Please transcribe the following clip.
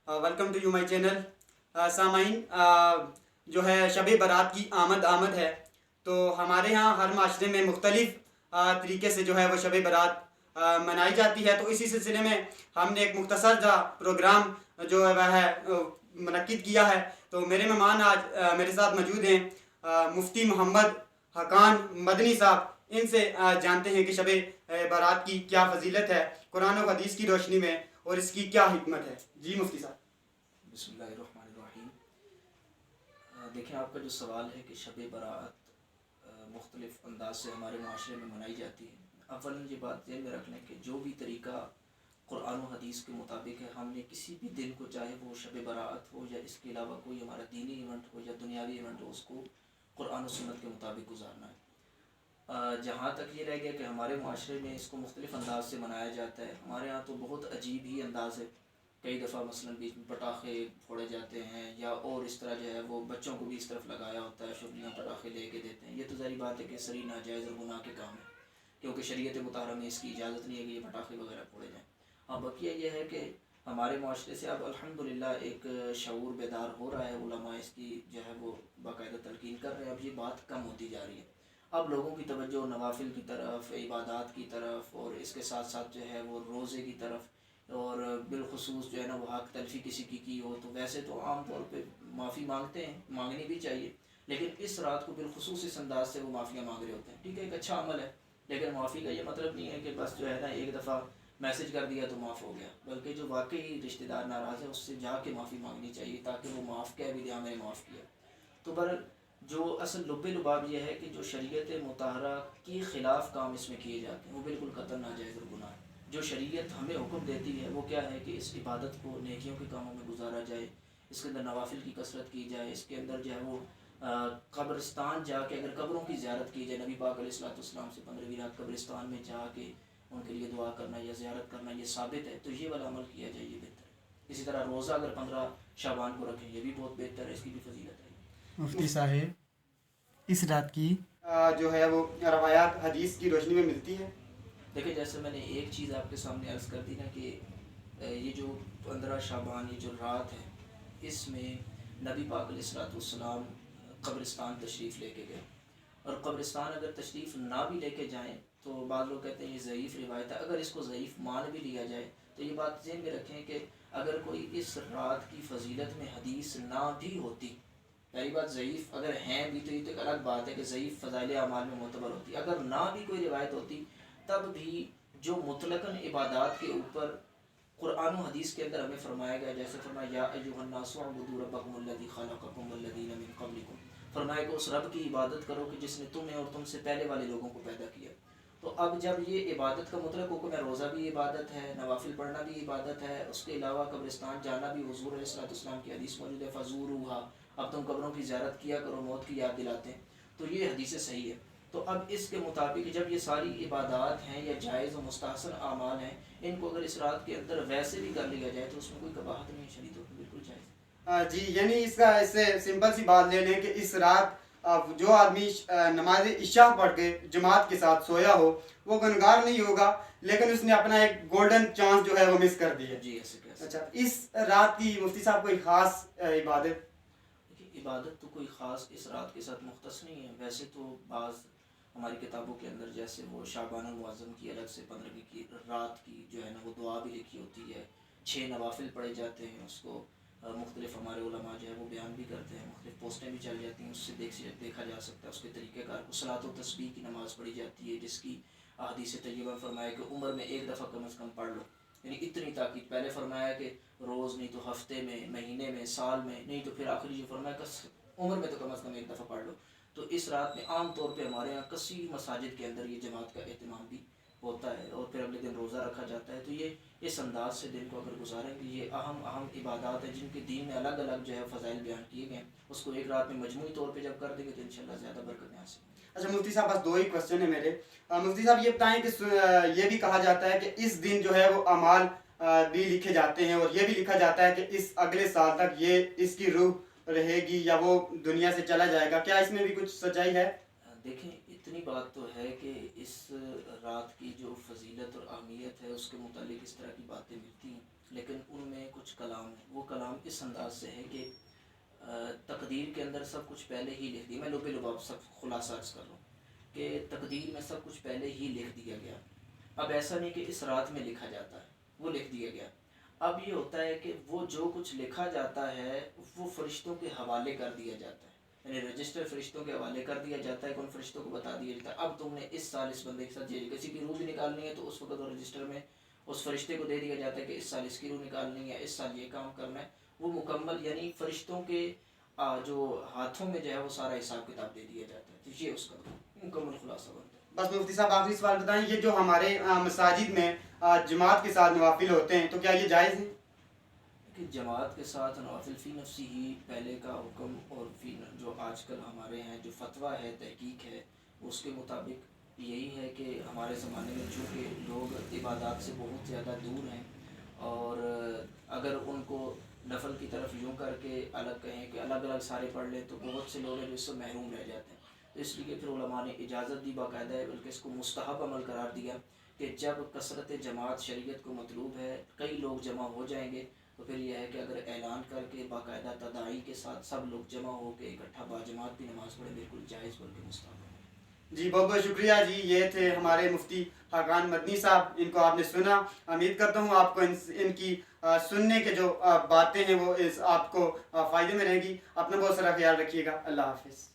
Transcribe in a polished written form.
Welcome to you my channel. سامعین، جو ہے شب برات کی آمد ہے، تو ہمارے ہاں ہر معاشرے میں مختلف طریقے سے جو ہے وہ شب برات منائی جاتی ہے. تو اسی سلسلے میں ہم نے ایک مختصر سا پروگرام جو ہے وہ ہے منعقد کیا ہے. تو میرے مہمان آج میرے ساتھ موجود ہیں مفتی محمد حقان مدنی صاحب. ان سے جانتے ہیں کہ شب برات کی کیا فضیلت ہے قرآن و حدیث کی روشنی میں، اور اس کی کیا حکمت ہے. جی مفتی صاحب. بسم اللہ الرحمن الرحیم. دیکھیں، آپ کا جو سوال ہے کہ شب برات مختلف انداز سے ہمارے معاشرے میں منائی جاتی ہے. اولاً یہ بات ذہن میں رکھ لیں کہ جو بھی طریقہ قرآن و حدیث کے مطابق ہے، ہم نے کسی بھی دن کو، چاہے وہ شب برات ہو یا اس کے علاوہ کوئی ہمارا دینی ایونٹ ہو یا دنیاوی ایونٹ ہو، اس کو قرآن و سنت کے مطابق گزارنا ہے. جہاں تک یہ رہ گیا کہ ہمارے معاشرے میں اس کو مختلف انداز سے منایا جاتا ہے، ہمارے یہاں تو بہت عجیب ہی انداز ہے. کئی دفعہ مثلاً بیچ میں پٹاخے پھوڑے جاتے ہیں، یا اور اس طرح جو ہے وہ بچوں کو بھی اس طرف لگایا ہوتا ہے، شبلیاں پٹاخے لے کے دیتے ہیں. یہ تو ظاہری بات ہے کہ سری ناجائز اور گناہ کے کام ہے، کیونکہ شریعت مطہرہ میں اس کی اجازت نہیں ہے کہ یہ پٹاخے وغیرہ پھوڑے جائیں. ہاں، بقیہ یہ ہے کہ ہمارے معاشرے سے اب الحمدللہ ایک شعور بیدار ہو رہا ہے. علماء اس کی جو ہے وہ باقاعدہ تلقین کر رہے ہیں. اب یہ بات کم ہوتی جا رہی ہے. اب لوگوں کی توجہ نوافل کی طرف، عبادات کی طرف، اور اس کے ساتھ ساتھ جو ہے وہ روزے کی طرف، اور بالخصوص جو ہے نا وہ حق تلفی کسی کی ہو تو ویسے تو عام طور پہ معافی مانگتے ہیں، مانگنی بھی چاہیے، لیکن اس رات کو بالخصوص اس انداز سے وہ معافیاں مانگ رہے ہوتے ہیں. ٹھیک ہے، ایک اچھا عمل ہے، لیکن معافی کا یہ مطلب نہیں ہے کہ بس جو ہے نا ایک دفعہ میسج کر دیا تو معاف ہو گیا، بلکہ جو واقعی رشتہ دار ناراض ہے اس سے جا کے معافی مانگنی چاہیے، تاکہ وہ معاف کہہ بھی دے ہمیں معاف کیا. تو جو اصل لب لباب یہ ہے کہ جو شریعت مطہرہ کی خلاف کام اس میں کیے جاتے ہیں وہ بالکل قطعاً ناجائز اور گناہ ہے. جو شریعت ہمیں حکم دیتی ہے وہ کیا ہے کہ اس عبادت کو نیکیوں کے کاموں میں گزارا جائے، اس کے اندر نوافل کی کثرت کی جائے، اس کے اندر جو ہے وہ قبرستان جا کے اگر قبروں کی زیارت کی جائے، نبی پاک علیہ السلام سے 15ویں رات قبرستان میں جا کے ان کے لیے دعا کرنا یا زیارت کرنا یہ ثابت ہے، تو یہ والا عمل کیا جائے، یہ بہتر ہے. اسی طرح روزہ اگر 15 شعبان کو رکھیں یہ بھی بہت بہتر ہے، اس کی بھی فضیلت ہے. مفتی صاحب، اس رات کی جو ہے وہ روایات حدیث کی روشنی میں ملتی ہے. دیکھیں، جیسے میں نے ایک چیز آپ کے سامنے عرض کر دی نا کہ یہ جو 15 شعبان یہ جو رات ہے، اس میں نبی پاک علیہ السلام قبرستان تشریف لے کے گئے. اور قبرستان اگر تشریف نہ بھی لے کے جائیں تو بعض لوگ کہتے ہیں یہ ضعیف روایت ہے. اگر اس کو ضعیف مان بھی لیا جائے تو یہ بات ذہن میں رکھیں کہ اگر کوئی اس رات کی فضیلت میں حدیث نہ بھی ہوتی، پہلی بات ضعیف اگر ہیں بھی تو یہ تو ایک الگ بات ہے کہ ضعیف فضائل اعمال میں معتبر ہوتی، اگر نہ بھی کوئی روایت ہوتی تب بھی جو مطلقاً عبادات کے اوپر قرآن و حدیث کے اندر ہمیں فرمایا گیا، جیسے فرمایا یا ایھا الناس اعبدوا ربکم الذی خلقکم والذین من قبلکم، فرمایا کہ اس رب کی عبادت کرو کہ جس نے تمہیں اور تم سے پہلے والے لوگوں کو پیدا کیا. تو اب جب یہ عبادت کا مطلق حکم ہے، روزہ بھی عبادت ہے، نوافل پڑھنا بھی عبادت ہے، اس کے علاوہ قبرستان جانا بھی، حضور علیہ السلام کی حدیث موجود ہے فزوروہا، اب تم قبروں کی زیارت کیا کرو، موت کی یاد دلاتے ہیں، تو یہ حدیث صحیح ہے. تو اب اس کے مطابق جب یہ ساری عبادات ہیں یا جائز و مستحسن اعمال ہیں، ان کو اگر اس رات کے اندر ویسے بھی کر لیا جائے تو اس میں کوئی قباحت نہیں ہے، شریعت میں بالکل جائز ہے. جی، یعنی اس کا اس سے سمپل سی بات لے لیں کہ اس رات جو آدمی نماز عشاء پڑھ کے جماعت کے ساتھ سویا ہو وہ گنہگار نہیں ہوگا، لیکن اس نے اپنا ایک گولڈن چانس جو ہے وہ مس کر دی ہے. جی ایسے کیسے. اچھا، اس رات کی مفتی صاحب کوئی خاص عبادت؟ عبادت تو کوئی خاص اس رات کے ساتھ مختص نہیں ہے. ویسے تو بعض ہماری کتابوں کے اندر جیسے وہ شعبان المعظم کی الگ سے 15ویں کی رات کی جو ہے نا وہ دعا بھی لکھی ہوتی ہے، 6 نوافل پڑھے جاتے ہیں، اس کو مختلف ہمارے علماء جو ہے وہ بیان بھی کرتے ہیں، مختلف پوسٹیں بھی چل جاتی ہیں، اس سے دیکھا جا سکتا ہے اس کے طریقہ کار کو. صلاۃ و تسبیح کی نماز پڑھی جاتی ہے، جس کی احادیث طیبہ فرمایا کہ عمر میں ایک دفعہ کم از کم پڑھ لو. یعنی اتنی تاکید. پہلے فرمایا کہ روز نہیں تو ہفتے میں، مہینے میں، سال میں، نہیں تو پھر آخری جو فرمایا کہ عمر میں تو کم از کم ایک دفعہ پڑھ لو. تو اس رات میں عام طور پہ ہمارے یہاں کثیر مساجد کے اندر یہ جماعت کا اہتمام بھی ہوتا ہے، اور پھر اگلے دن روزہ رکھا جاتا ہے. تو یہ اس انداز سے دن کو اگر گزاریں کہ یہ اہم عبادات ہیں جن کے دین میں الگ الگ جو ہے فضائل بیان کیے گئے ہیں، اس کو ایک رات میں مجموعی طور پہ جب کر دیں گے تو انشاءاللہ زیادہ برکتیں حاصل. اچھا مفتی صاحب، بس 2 ہی کوشچن ہیں میرے. مفتی صاحب یہ بتائیں کہ یہ بھی کہا جاتا ہے کہ اس دن جو ہے وہ اعمال بھی لکھے جاتے ہیں، اور یہ بھی لکھا جاتا ہے کہ اس اگلے سال تک یہ اس کی روح رہے گی یا وہ دنیا سے چلا جائے گا. کیا اس میں بھی کچھ سچائی ہے؟ دیکھیں، اتنی بات تو ہے کہ اس رات کی جو فضیلت اور اہمیت ہے اس کے متعلق اس طرح کی باتیں ملتی ہیں. لیکن ان میں کچھ کلام ہے، وہ کلام اس انداز سے ہے کہ تقدیر کے اندر سب کچھ پہلے ہی لکھ دیا. میں لبے لباب سب خلاصہ عرض کر رہا ہوں کہ تقدیر میں سب کچھ پہلے ہی لکھ دیا گیا. اب ایسا نہیں کہ اس رات میں لکھا جاتا ہے، وہ لکھ دیا گیا. اب یہ ہوتا ہے کہ وہ جو کچھ لکھا جاتا ہے وہ فرشتوں کے حوالے کر دیا جاتا ہے، یعنی رجسٹر فرشتوں کے حوالے کر دیا جاتا ہے کہ ان فرشتوں کو بتا دیا جاتا ہے اب تم نے اس سال اس بندے کے ساتھ کسی کی روح بھی نکالنی ہے تو اس وقت وہ رجسٹر میں اس فرشتے کو دے دیا جاتا ہے کہ اس سال اس کی روح نکالنی ہے، اس سال یہ کام کرنا ہے. وہ مکمل یعنی فرشتوں کے جو ہاتھوں میں جو ہے وہ سارا حساب کتاب دے دیا جاتا ہے. تو یہ اس کا مکمل خلاصہ بنتا ہے. بس مفتی صاحب آخری سوال بتائیں، یہ جو ہمارے مساجد میں جماعت کے ساتھ نوافل ہوتے ہیں تو کیا یہ جائز ہیں؟ کہ جماعت کے ساتھ نوافل فی نفسی ہی پہلے کا حکم اور فی جو آج کل ہمارے ہیں جو فتویٰ ہے تحقیق ہے اس کے مطابق یہی ہے کہ ہمارے زمانے میں چونکہ لوگ عبادات سے بہت زیادہ دور ہیں اور اگر ان کو نفل کی طرف یوں کر کے الگ کہیں کہ الگ الگ سارے پڑھ لیں تو بہت سے لوگ ہیں جو اس سے محروم رہ جاتے ہیں. تو اس لیے پھر علماء نے اجازت دی باقاعدہ ہے، بلکہ اس کو مستحب عمل قرار دیا کہ جب کثرت جماعت شریعت کو مطلوب ہے، کئی لوگ جمع ہو جائیں گے تو پھر یہ ہے کہ اگر اعلان کر کے باقاعدہ تداعی کے ساتھ سب لوگ جمع ہو کے اکٹھا باجماعت بھی نماز پڑھیں بالکل جائز بلکہ مستحب. جی بہت بہت شکریہ جی. یہ تھے ہمارے مفتی خاقان مدنی صاحب، ان کو آپ نے سنا. امید کرتا ہوں آپ کو ان کی سننے کے جو باتیں ہیں وہ آپ کو فائدے میں رہیں گی. اپنا بہت سارا خیال رکھیے گا. اللہ حافظ.